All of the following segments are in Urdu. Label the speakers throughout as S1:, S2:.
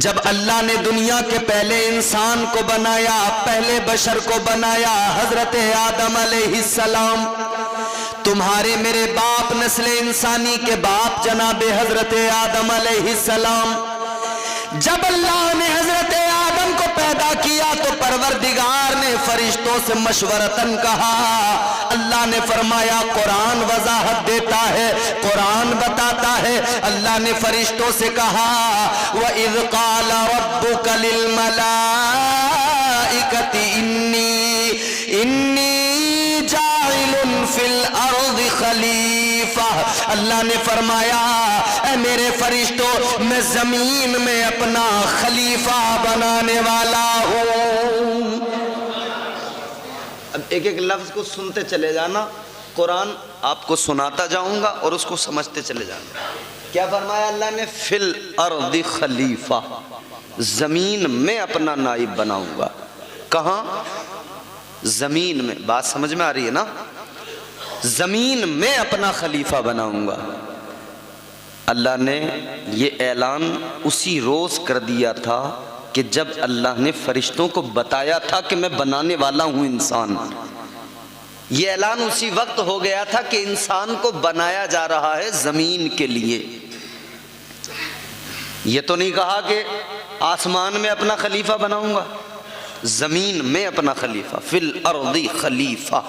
S1: جب اللہ نے دنیا کے پہلے انسان کو بنایا، پہلے بشر کو بنایا، حضرت آدم علیہ السلام، تمہارے میرے باپ نسل انسانی کے باپ جناب حضرت آدم علیہ السلام، جب اللہ نے حضرت آدم کو پیدا کیا تو پروردگار نے فرشتوں سے مشورتاً کہا، اللہ نے فرمایا، قرآن وضاحت دیتا ہے، قرآن بتاتا ہے، اللہ نے فرشتوں سے کہا وَإِذْ قَالَ رَبُّكَ لِلْمَلَائِكَةِ إِنِّي جَاعِلٌ فِي الْأَرْضِ خَلِيفَةً، اللہ نے فرمایا اے میرے فرشتوں، میں زمین میں اپنا خلیفہ بنانے والا ہوں۔ اب ایک ایک لفظ کو سنتے چلے جانا، قرآن آپ کو سناتا جاؤں گا اور اس کو سمجھتے چلے جانا۔ کیا فرمایا اللہ نے؟ فی الارض خلیفہ، زمین میں اپنا نائب بناؤں گا۔ کہاں؟ زمین میں۔ بات سمجھ میں آ رہی ہے نا؟ زمین میں اپنا خلیفہ بناؤں گا۔ اللہ نے یہ اعلان اسی روز کر دیا تھا کہ جب اللہ نے فرشتوں کو بتایا تھا کہ میں بنانے والا ہوں انسان۔ یہ اعلان اسی وقت ہو گیا تھا کہ انسان کو بنایا جا رہا ہے زمین کے لیے۔ یہ تو نہیں کہا کہ آسمان میں اپنا خلیفہ بناؤں گا، زمین میں اپنا خلیفہ، فی الارض خلیفہ،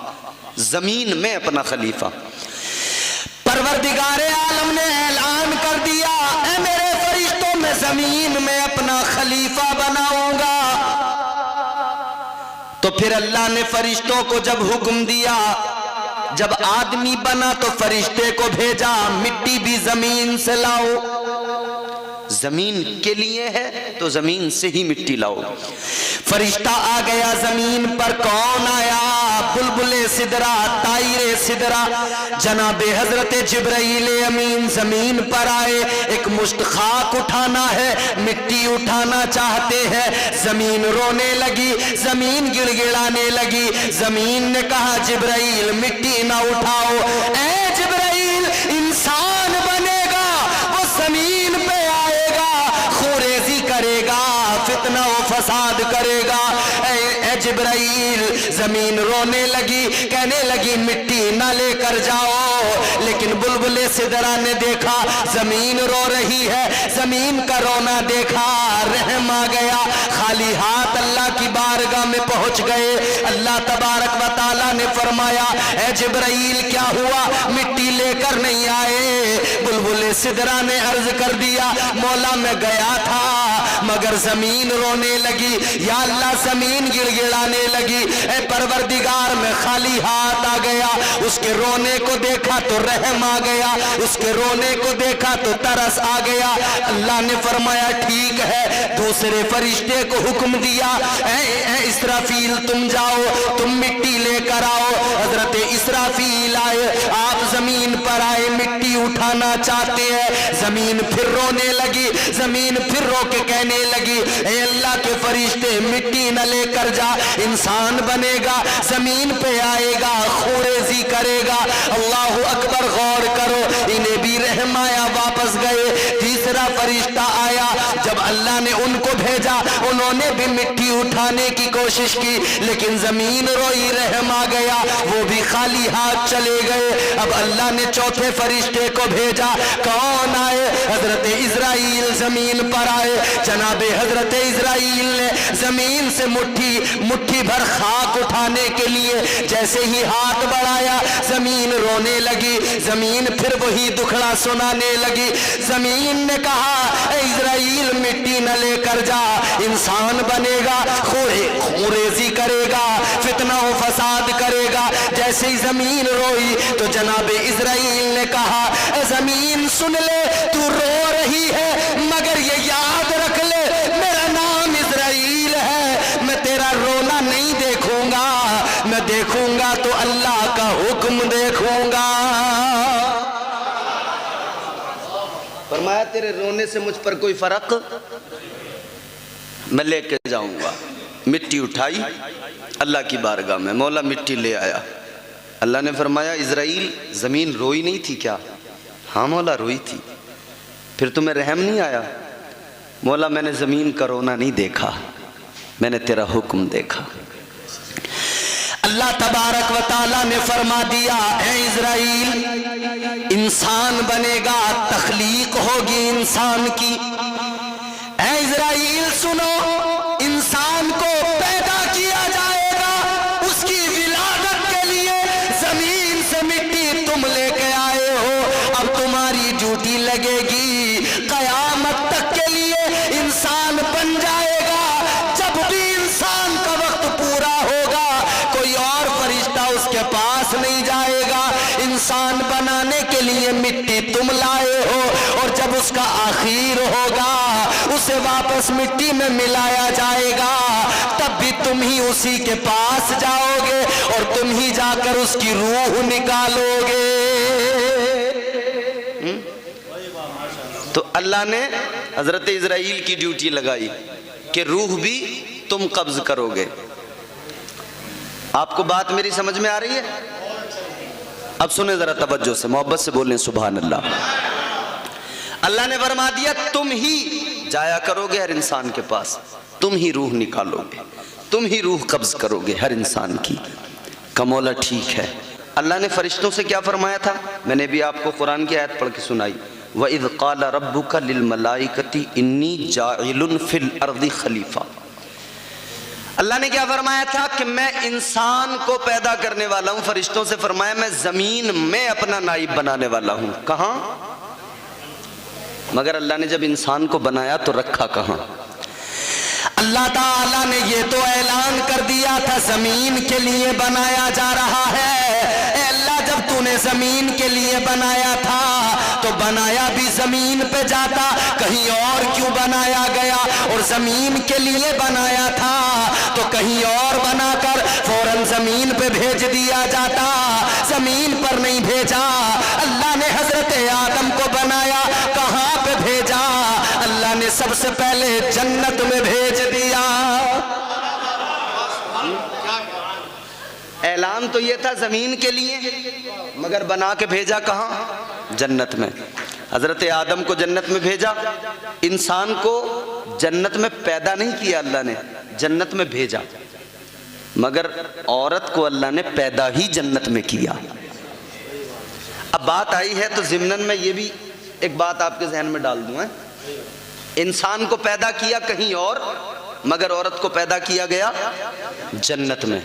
S1: زمین میں اپنا خلیفہ۔ پروردگار عالم نے اعلان کر دیا اے میرے فرشتوں، میں زمین میں اپنا خلیفہ بناؤں گا۔ تو پھر اللہ نے فرشتوں کو جب حکم دیا، جب آدمی بنا تو فرشتے کو بھیجا، مٹی بھی زمین سے لاؤ، زمین کے لیے ہے تو زمین سے ہی مٹی لاؤ۔ فرشتہ آ گیا زمین پر، کون آیا؟ بلبل سدرا، طائر سدرا، جناب حضرت جبرائیل امین زمین پر آئے۔ ایک مشت خاک اٹھانا ہے، مٹی اٹھانا چاہتے ہیں، زمین رونے لگی، زمین گڑ گڑانے لگی۔ زمین نے کہا جبرائیل مٹی نہ اٹھاؤ، اے جبرائیل انسان بنے گا، وہ زمین پہ آئے گا، خوریزی کرے گا، فتنہ و فساد کرے گا۔ اے جبرائیل، زمین رونے لگی، کہنے لگی مٹی نہ لے کر جاؤ، لیکن بلبل سدرا نے دیکھا زمین رو رہی ہے، زمین کا رونا دیکھا، رحم آ گیا، خالی ہاتھ اللہ کی بارگاہ میں پہنچ گئے۔ اللہ تبارک و تعالیٰ نے فرمایا اے جبرائیل کیا ہوا، مٹی لے کر نہیں آئے؟ بلبل سدرا نے عرض کر دیا مولا میں گیا تھا مگر زمین رونے لگی، یا اللہ زمین گڑ گڑانے لگی، اے پروردگار میں خالی ہاتھ آ گیا، اس کے رونے کو دیکھا تو رحم آ گیا، اس کے رونے کو دیکھا تو ترس آ گیا۔ اللہ نے فرمایا ٹھیک ہے، دوسرے فرشتے کو حکم دیا اے اسرافیل تم جاؤ، تم مٹی لے کر آؤ۔ حضرت اسرافیل آئے، آپ زمین پر آئے، مٹی اٹھانا چاہتے ہیں، زمین پھر رونے لگی، زمین پھر رو کے کہنے لگی اے اللہ کے فرشتے مٹی نہ لے کر جا، انسان بنے گا، زمین پہ آئے گا، خوریزی کرے گا۔ اللہ اکبر، غور کرو، انہیں بھی رحم آیا، واپس گئے۔ تیسرا فرشتہ آیا، جب اللہ نے ان کو بھیجا انہوں نے بھی مٹی اٹھانے کی کوشش کی، لیکن زمین روئی، رحم آ گیا، وہ بھی خالی ہاتھ چلے گئے۔ اب اللہ نے چوتھے فرشتے کو بھیجا، کون آئے؟ حضرت اسرائیل زمین پر آئے۔ جناب حضرت اسرائیل نے زمین سے مٹھی بھر خاک اٹھانے کے لیے جیسے ہی ہاتھ بڑھایا، زمین رونے لگی، زمین پھر وہی دکھڑا سنانے لگی۔ زمین نے کہا اے اسرائیل مٹی نہ لے کر جا، انسان بنے گا، خوریزی کرے گا، فتنہ و فساد کرے گا۔ جیسے ہی زمین روئی تو جناب اسرائیل نے کہا اے زمین سن لے، تو رو رہی ہے مگر یہ یاد رکھ لے میرا نام اسرائیل ہے، میں تیرا رونا نہیں دیکھوں گا، میں دیکھوں گا تو اللہ کا حکم دیکھوں گا۔ فرمایا تیرے رونے سے مجھ پر کوئی فرق میں لے کے جاؤں گا۔ مٹی اٹھائی اللہ کی بارگاہ میں، مولا مٹی لے آیا۔ اللہ نے فرمایا اسرائیل زمین روئی نہیں تھی کیا؟ ہاں مولا روئی تھی۔ پھر تمہیں رحم نہیں آیا؟ مولا میں نے زمین کا رونا نہیں دیکھا، میں نے تیرا حکم دیکھا۔ اللہ تبارک و تعالیٰ نے فرما دیا اے اسرائیل انسان بنے گا، تخلیق ہوگی انسان کی۔ اے اسرائیل سنو، انسان کو پیدا کیا جائے گا، اس کی ولادت کے لیے زمین سے مٹی تم لے کے آئے ہو، اب تمہاری ڈیوٹی لگے گی قیامت تک کے لیے انسان بن جائے گا۔ جب بھی انسان کا وقت پورا ہوگا کوئی اور فرشتہ اس کے پاس نہیں جائے گا، انسان بنانے کے لیے مٹی تم لائے ہو، اور جب اس کا آخر ہوگا اسے واپس مٹی میں ملایا جائے گا، تب بھی تم ہی اسی کے پاس جاؤ گے اور تم ہی جا کر اس کی روح نکالو گے۔ تو اللہ نے حضرت اسرائیل کی ڈیوٹی لگائی کہ روح بھی تم قبض کرو گے۔ آپ کو بات میری سمجھ میں آ رہی ہے؟ اب سنیں ذرا توجہ سے، محبت سے بولیں سبحان اللہ۔ اللہ نے فرما دیا تم ہی جایا کرو گے ہر انسان کے پاس، تم ہی روح نکالو گے، تم ہی روح قبض کرو گے ہر انسان کی۔ کمولا ٹھیک ہے۔ اللہ نے فرشتوں سے کیا فرمایا تھا؟ میں نے بھی آپ کو قرآن کی آیت پڑھ کے سنائی، وَإِذْ قَالَ رَبُّكَ لِلْمَلَائِكَةِ إِنِّي جَاعِلٌ فِي الْأَرْضِ خلیفہ۔ اللہ نے کیا فرمایا تھا کہ میں انسان کو پیدا کرنے والا ہوں، فرشتوں سے فرمایا میں زمین میں اپنا نائب بنانے والا ہوں۔ کہاں؟ مگر اللہ نے جب انسان کو بنایا تو رکھا کہاں؟ اللہ تعالیٰ نے یہ تو اعلان کر دیا تھا زمین کے لیے بنایا جا رہا ہے۔ اے اللہ جب تو نے زمین کے لیے بنایا تھا تو بنایا بھی زمین پہ جاتا، کہیں اور کیوں بنایا گیا؟ اور زمین کے لیے بنایا تھا تو کہیں اور بنا کر فوراً زمین پہ بھیج دیا جاتا، زمین پر نہیں بھیجا۔ اللہ نے حضرت آدم کو بنایا، کہاں پہ بھیجا؟ اللہ نے سب سے پہلے جنت میں بھیج دیا۔ اعلان تو یہ تھا زمین کے لیے، مگر بنا کے بھیجا کہاں؟ جنت میں۔ حضرت آدم کو جنت میں بھیجا، انسان کو جنت میں پیدا نہیں کیا اللہ نے، جنت میں بھیجا، مگر عورت کو اللہ نے پیدا ہی جنت میں کیا۔ اب بات آئی ہے تو ضمناً میں یہ بھی ایک بات آپ کے ذہن میں ڈال دوں، انسان کو پیدا کیا کہیں اور، مگر عورت کو پیدا کیا گیا جنت میں۔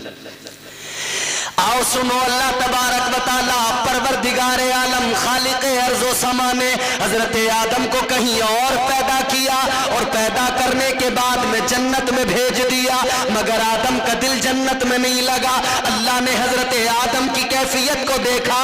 S1: آؤ سنو، اللہ تبارک و تعالیٰ پروردگار عالم خالق ارض و سما نے حضرت آدم کو کہیں اور پیدا کیا، اور پیدا کرنے کے بعد میں جنت میں بھیج دیا، مگر آدم کا دل جنت میں نہیں لگا۔ اللہ نے حضرت آدم کی کیفیت کو دیکھا،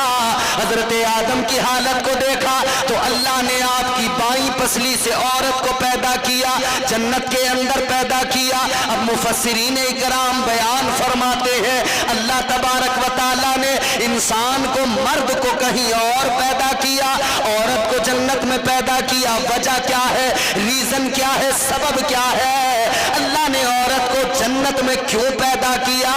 S1: حضرت آدم کی حالت کو دیکھا، تو اللہ نے آپ کی بائیں پسلی سے عورت کو پیدا کیا، جنت کے اندر پیدا کیا۔ اب مفسرین اکرام بیان فرماتے ہیں اللہ تبارک و تعالیٰ نے انسان کو، مرد کو کہیں اور پیدا کیا، عورت کو جنت میں پیدا کیا۔ وجہ کیا ہے؟ ریزن کیا ہے؟ سبب کیا ہے؟ اللہ نے عورت کو جنت میں کیوں پیدا کیا؟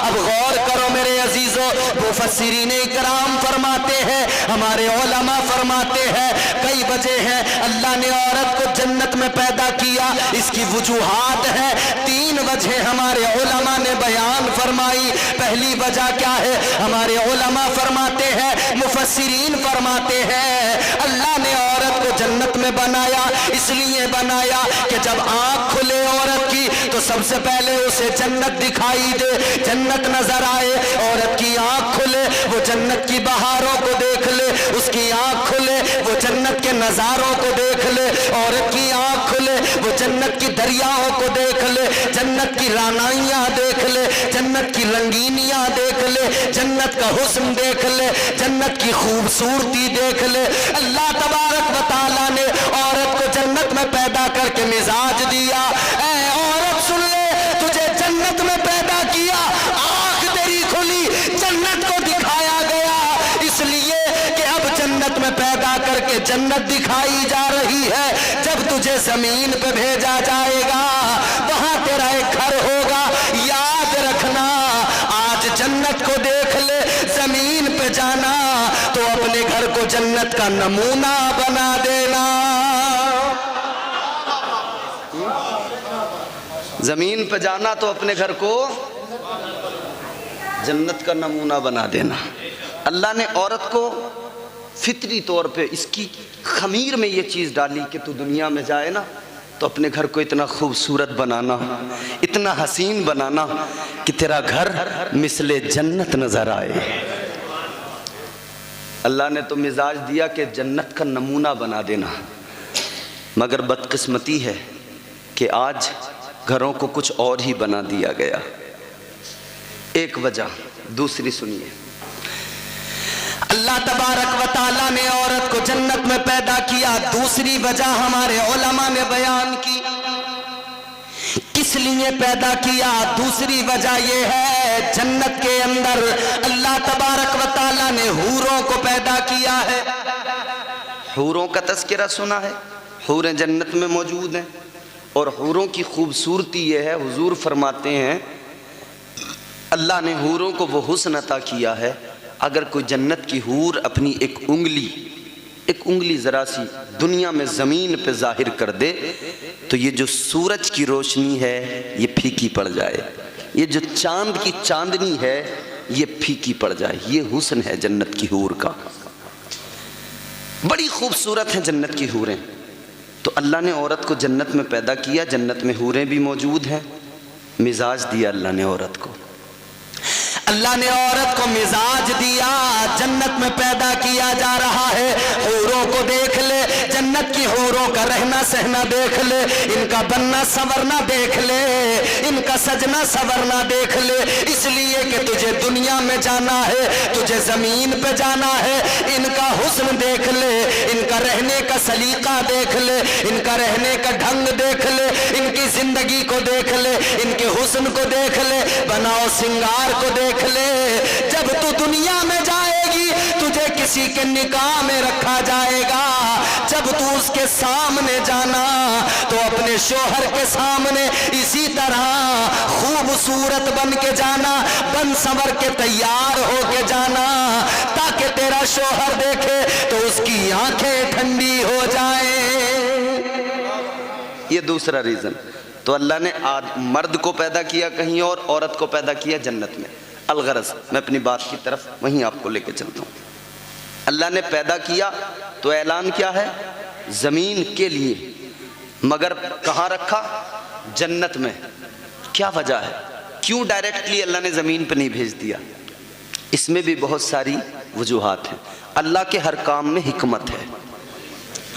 S1: اب غور کرو میرے عزیزو، مفسرین اکرام فرماتے ہیں، ہمارے علماء فرماتے ہیں کئی وجہ ہیں اللہ نے عورت کو جنت میں پیدا کیا۔ اس کی وجوہات ہیں، 3 وجہ ہمارے علماء نے بیان فرمائی۔ پہلی وجہ کیا ہے؟ ہمارے علماء فرماتے ہیں، مفسرین فرماتے ہیں اللہ نے عورت کو جنت میں بنایا، اس لیے بنایا کہ جب آنکھ کھلے عورت کی تو سب سے پہلے اسے جنت دکھائی دے، جنت نظر آئے۔ عورت کی آنکھ کھلے وہ جنت کی بہاروں کو دیکھ لے، اس کی آنکھ کھلے وہ جنت کے نظاروں کو دیکھ لے۔ عورت کی آنکھ کھلے وہ جنت کی دریاؤں کو دیکھ لے، جنت کی رانائیاں دیکھ لے، جنت کی رنگینیاں دیکھ لے، جنت کا حسن دیکھ لے، جنت کی خوبصورتی دیکھ لے۔ اللہ تبارک و تعالیٰ نے عورت کو جنت میں پیدا کر کے مزاج دیا۔ اے عورت سن لے، تجھے جنت میں پیدا کیا، آنکھ تیری کھلی، جنت کو دکھایا گیا، اس لیے کہ اب جنت میں پیدا کر کے جنت دکھائی جا رہی ہے۔ جب تجھے زمین پہ بھیجا جائے گا وہاں تیرا ایک گھر ہوگا، یاد رکھنا آج جنت کو دیکھ لے، زمین پہ جانا تو اپنے گھر کو جنت کا نمونہ بنا دینا۔ زمین پہ جانا تو اپنے گھر کو جنت کا نمونہ بنا دینا۔ اللہ نے عورت کو فطری طور پہ اس کی خمیر میں یہ چیز ڈالی کہ تو دنیا میں جائے نا تو اپنے گھر کو اتنا خوبصورت بنانا، اتنا حسین بنانا کہ تیرا گھر مثل جنت نظر آئے۔ اللہ نے تو مزاج دیا کہ جنت کا نمونہ بنا دینا، مگر بدقسمتی ہے کہ آج گھروں کو کچھ اور ہی بنا دیا گیا۔ ایک وجہ، دوسری سنیے۔ اللہ تبارک و تعالیٰ نے عورت کو جنت میں پیدا کیا، دوسری وجہ ہمارے علماء نے بیان کی کس لیے پیدا کیا۔ دوسری وجہ یہ ہے جنت کے اندر اللہ تبارک و تعالیٰ نے حوروں کو پیدا کیا ہے۔ حوروں کا تذکرہ سنا ہے، حوریں جنت میں موجود ہیں، اور حوروں کی خوبصورتی یہ ہے، حضور فرماتے ہیں اللہ نے حوروں کو وہ حسن عطا کیا ہے، اگر کوئی جنت کی حور اپنی ایک انگلی ذرا سی دنیا میں زمین پہ ظاہر کر دے تو یہ جو سورج کی روشنی ہے یہ پھیکی پڑ جائے، یہ جو چاند کی چاندنی ہے یہ پھیکی پڑ جائے۔ یہ حسن ہے جنت کی حور کا، بڑی خوبصورت ہیں جنت کی حوریں۔ تو اللہ نے عورت کو جنت میں پیدا کیا، جنت میں حوریں بھی موجود ہیں، مزاج دیا اللہ نے عورت کو، اللہ نے عورت کو مزاج دیا، جنت میں پیدا کیا جا رہا ہے۔ حوروں کو دیکھ لے، جنت کی حوروں کا رہنا سہنا دیکھ لے، ان کا بننا سنورنا دیکھ لے، ان کا سجنا سنورنا دیکھ لے، اس لیے کہ تجھے دنیا میں جانا ہے، تجھے زمین پہ جانا ہے۔ ان کا حسن دیکھ لے، ان کا رہنے کا سلیقہ دیکھ لے، ان کا رہنے کا ڈھنگ دیکھ لے، ان کی زندگی کو دیکھ لے، ان کے حسن کو دیکھ لے، بناؤ سنگار کو دیکھ لے۔ جب تو دنیا میں جائے گی تجھے کسی کے نکاح میں رکھا جائے گا، جب تو اس کے سامنے جانا تو اپنے شوہر کے سامنے اسی طرح خوبصورت بن کے جانا، بن سنور کے تیار ہو کے جانا، تاکہ تیرا شوہر دیکھے تو اس کی آنکھیں ٹھنڈی ہو جائیں۔ یہ دوسرا ریزن۔ تو اللہ نے مرد کو پیدا کیا کہیں اور، عورت کو پیدا کیا جنت میں۔ الغرض میں اپنی بات کی طرف وہیں آپ کو لے کے چلتا ہوں۔ اللہ نے پیدا کیا تو اعلان کیا ہے؟ زمین کے لیے، مگر کہاں رکھا؟ جنت میں۔ کیا وجہ ہے؟ کیوں ڈائریکٹلی اللہ نے زمین پہ نہیں بھیج دیا؟ اس میں بھی بہت ساری وجوہات ہیں۔ اللہ کے ہر کام میں حکمت ہے،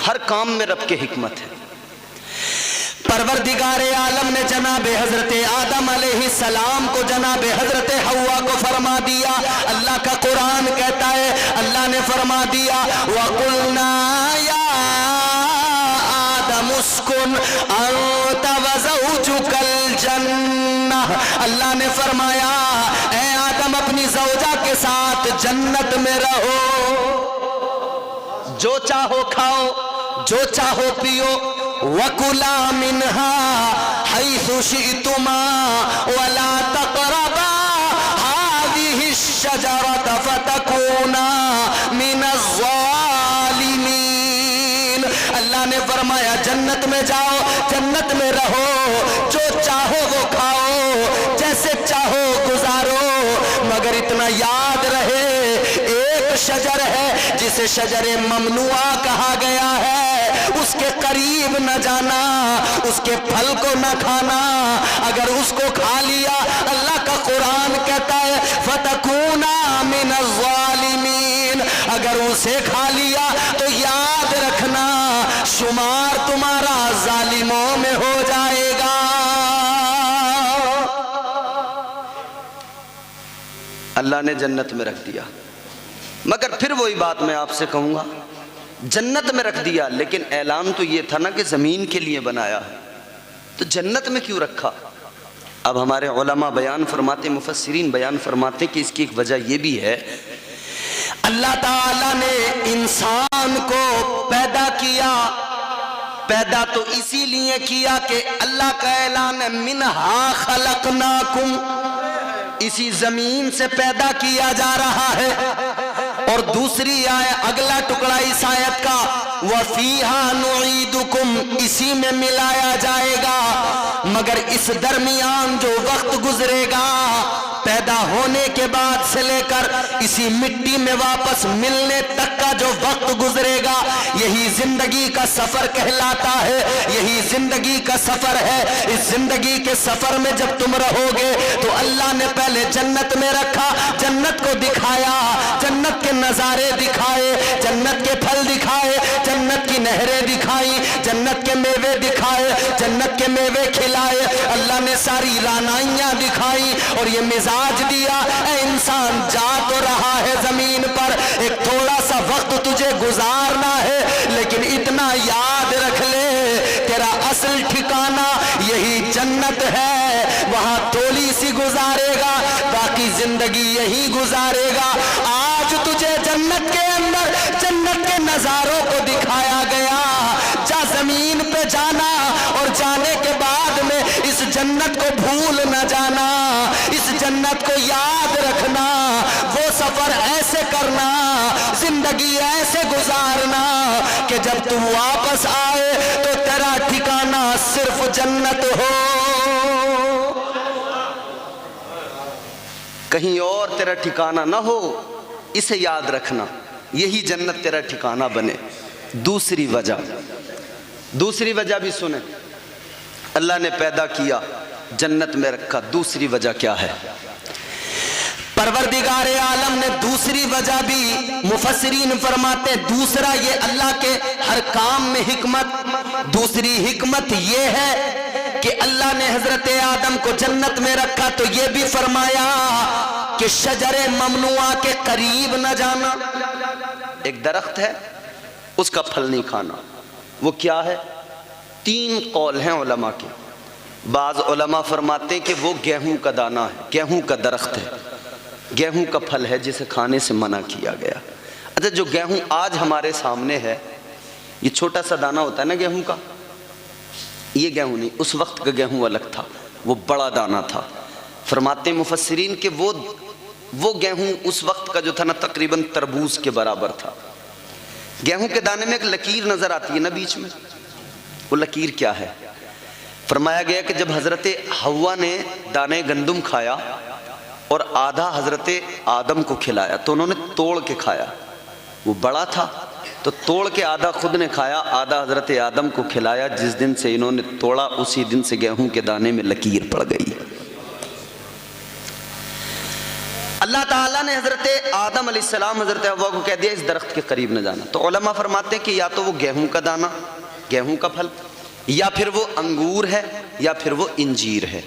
S1: ہر کام میں رب کے حکمت ہے۔ پروردگار عالم نے جناب حضرت آدم علیہ السلام کو جناب حضرت حوا کو فرما دیا۔ اللہ کا قرآن کہتا ہے اللہ نے فرما دیا وَقُلْنَا يَا آدَمُ اسْكُنْ أَنْتَ وَزَوْجُكَ الْجَنَّةَ۔ اللہ نے فرمایا اے آدم اپنی زوجہ کے ساتھ جنت میں رہو، جو چاہو کھاؤ، جو چاہو پیو، وَكُلَا مِنْهَا حَيْثُ شِئْتُمَا وَلَا تَقْرَبَا هَذِهِ الشَّجَرَةَ فَتَكُونَا مِنَ الظَّالِمِينَ۔ اللہ نے فرمایا جنت میں جاؤ، جنت میں رہو، جو چاہو وہ کھاؤ، جیسے چاہو گزارو، مگر اتنا یاد رہے ایک شجر ہے جسے شجر ممنوعہ کہا گیا ہے، اس کے قریب نہ جانا، اس کے پھل کو نہ کھانا۔ اگر اس کو کھا لیا اللہ کا قرآن کہتا ہے فَتَكُونَا مِنَ الظَّالِمِينَ، اگر اسے کھا لیا تو یاد رکھنا شمار تمہارا ظالموں میں ہو جائے گا۔ اللہ نے جنت میں رکھ دیا، مگر پھر وہی بات میں آپ سے کہوں گا، جنت میں رکھ دیا لیکن اعلان تو یہ تھا نا کہ زمین کے لیے بنایا ہے، تو جنت میں کیوں رکھا؟ اب ہمارے علماء بیان فرماتے، مفسرین بیان فرماتے کہ اس کی ایک وجہ یہ بھی ہے، اللہ تعالیٰ نے انسان کو پیدا کیا، پیدا تو اسی لیے کیا کہ اللہ کا اعلان ہے منہا خلقناکم، اسی زمین سے پیدا کیا جا رہا ہے، اور دوسری آیت اگلا ٹکڑا اس آیت کا وَفِيهَا نُعِيدُكُمْ اسی میں ملایا جائے گا، مگر اس درمیان جو وقت گزرے گا پیدا ہونے کے بعد سے لے کر اسی مٹی میں واپس ملنے تک کا جو وقت گزرے گا یہی زندگی کا سفر کہلاتا ہے، یہی زندگی کا سفر ہے۔ اس زندگی کے سفر میں جب تم رہو گے تو اللہ نے پہلے جنت میں رکھا، جنت کو دکھایا، جنت کے نظارے دکھائے، جنت کے پھل دکھائے، جنت کی نہریں دکھائیں، جنت کے میوے دکھائے، جنت کے میوے کھلائے، اللہ نے ساری رعنائیاں دکھائیں اور یہ مزاج دیا اے انسان جا تو رہا ہے زمین پر، ایک تھوڑا سا وقت تجھے گزارنا ہے لیکن اتنا یاد رکھ لے تیرا اصل ٹھکانہ یہی جنت ہے، وہاں تھوڑی سی گزارے گا باقی زندگی یہی گزارے گا۔ آج تجھے جنت کے اندر جنت کے نظاروں کو دکھایا گیا، جا زمین پہ جانا اور جانے کے بعد میں اس جنت کو بھول نہ جانا، اس جنت کو یاد رکھنا، وہ سفر ایسے کرنا، زندگی ایسے گزارنا کہ جب تم واپس آئے تو تیرا ٹھکانہ صرف جنت ہو، کہیں اور تیرا ٹھکانہ نہ ہو، اسے یاد رکھنا، یہی جنت تیرا ٹھکانہ بنے۔ دوسری وجہ بھی سنیں، اللہ نے پیدا کیا جنت میں رکھا، دوسری وجہ کیا ہے؟ پروردگار عالم نے دوسری وجہ بھی مفسرین فرماتے دوسرا یہ اللہ کے ہر کام میں حکمت، دوسری حکمت یہ ہے کہ اللہ نے حضرت آدم کو جنت میں رکھا تو یہ بھی فرمایا کہ شجر ممنوعہ کے قریب نہ جانا، ایک درخت ہے اس کا پھل نہیں کھانا، وہ کیا ہے؟ 3 قول ہیں علماء کے، بعض علماء فرماتے ہیں کہ وہ گیہوں کا دانہ ہے، گیہوں کا درخت ہے، گیہوں کا پھل ہے جسے کھانے سے منع کیا گیا۔ اچھا جو گیہوں آج ہمارے سامنے ہے یہ چھوٹا سا دانہ ہوتا ہے نا گیہوں کا، یہ گیہوں نہیں، اس وقت کا گیہوں الگ تھا، وہ بڑا دانہ تھا۔ فرماتے مفسرین کہ وہ گیہوں اس وقت کا جو تھا نا تقریباً تربوز کے برابر تھا۔ گیہوں کے دانے میں ایک لکیر نظر آتی ہے نا بیچ میں، وہ لکیر کیا ہے؟ فرمایا گیا کہ جب حضرت حوا نے دانے گندم کھایا اور آدھا حضرت آدم کو کھلایا تو انہوں نے توڑ کے کھایا، وہ بڑا تھا تو توڑ کے آدھا خود نے کھایا، آدھا حضرت آدم کو کھلایا، جس دن سے انہوں نے توڑا اسی دن سے گیہوں کے دانے میں لکیر پڑ گئی۔ اللہ تعالیٰ نے حضرت آدم علیہ السلام حضرت حوا کو کہہ دیا اس درخت کے قریب نہ جانا، تو علماء فرماتے ہیں کہ یا تو وہ گیہوں کا دانہ، گیہوں کا پھل، یا پھر وہ انگور ہے یا پھر وہ انجیر ہے،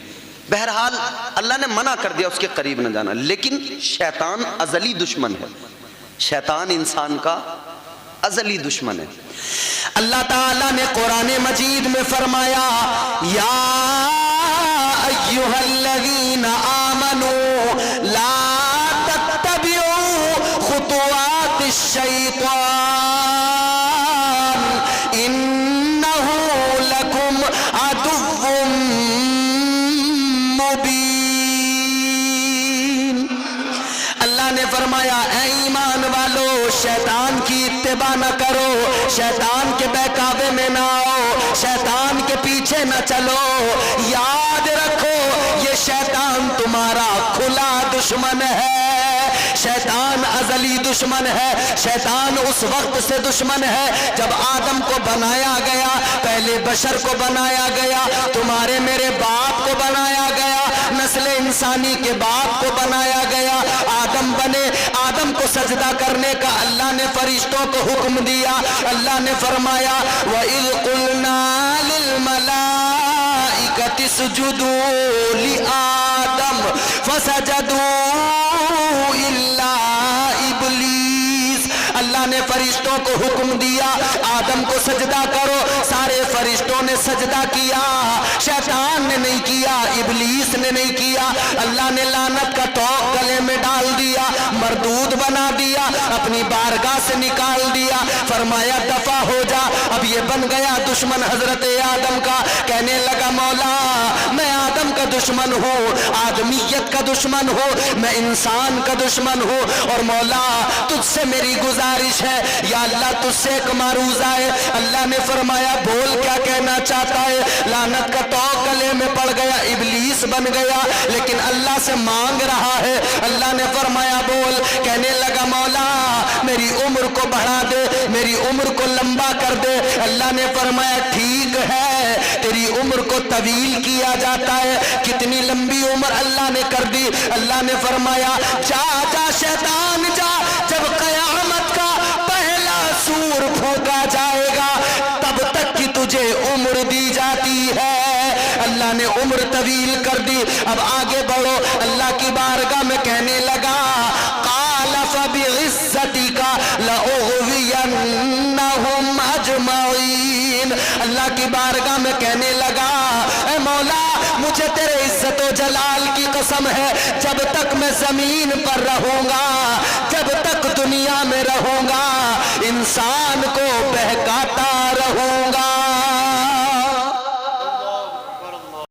S1: بہرحال اللہ نے منع کر دیا اس کے قریب نہ جانا۔ لیکن شیطان ازلی دشمن ہے، شیطان انسان کا ازلی دشمن ہے۔ اللہ تعالیٰ نے قرآن مجید میں فرمایا یا ایھا الذین آمنوا لا تتبعوا خطوات الشیطان انہ لکم عدو مبین۔ اللہ نے فرمایا اے ایمان والو شیطان کی اتباع نہ کرو، شیطان کے بہکاوے میں نہ آؤ، شیطان کے پیچھے نہ چلو، یاد رکھو یہ شیطان تمہارا کھلا دشمن ہے، شیطان ازلی دشمن ہے، شیطان اس وقت سے دشمن ہے جب آدم کو بنایا گیا، پہلے بشر کو بنایا گیا، تمہارے میرے باپ کو بنایا گیا، نسل انسانی کے باپ کو بنایا گیا، آدم بنے، آدم کو سجدہ کرنے کا اللہ نے فرشتوں کو حکم دیا، اللہ نے فرمایا وَإِذْ قُلْنَا لِلْمَلَائِكَةِ اسْجُدُوا لِآدَمَ فَسَجَدُوا إِلَّا إِبْلِيسَ، اللہ نے فرشتوں کو حکم دیا آدم کو سجدہ کرو، سارے فرشتوں نے سجدہ کیا، شیطان نے نہیں کیا، ابلیس نے نہیں کیا، اللہ نے لعنت کا توق گلے میں ڈال دیا، مردود بنا دیا، اپنی بارگاہ سے نکال دیا، فرمایا دفع ہو جا، اب یہ بن گیا دشمن حضرت آدم کا، کہنے لگا مولا میں آدم کا کا دشمن ہوں، آدمیت کا دشمن ہوں، میں انسان کا دشمن ہوں، اور مولا تجھ سے میری گزارش ہے یا اللہ تجھ سے ایک معروضہ ہے۔ اللہ نے فرمایا بول کیا کہنا چاہتا ہے؟ لعنت کا تو گلے میں پڑ گیا، ابلیس بن گیا، لیکن اللہ سے مانگ رہا ہے۔ اللہ نے فرمایا بول، کہنے لگا مولا میری عمر کو بڑھا دے، میری عمر کو لمبا کر دے۔ اللہ نے فرمایا ٹھیک ہے، تیری عمر کو طویل کیا جاتا ہے۔ کتنی لمبی عمر اللہ نے کر دی؟ اللہ نے فرمایا جا جا شیطان جا، جب قیامت کا پہلا سور پھونکا جائے گا تب تک کی تجھے عمر دی جاتی ہے۔ اللہ نے عمر طویل کر دی۔ اب آگے بڑھو، اللہ کی بارگاہ میں کہنے لگا قال فبعزتک لأغوینہم اجمعین۔ اللہ کی بارگاہ میں کہنے لگا اے مولا مجھے تیرے عزت و جلال کی قسم ہے، جب تک میں زمین پر رہوں گا، جب تک دنیا میں رہوں گا، انسان کو بہکاتا رہوں گا۔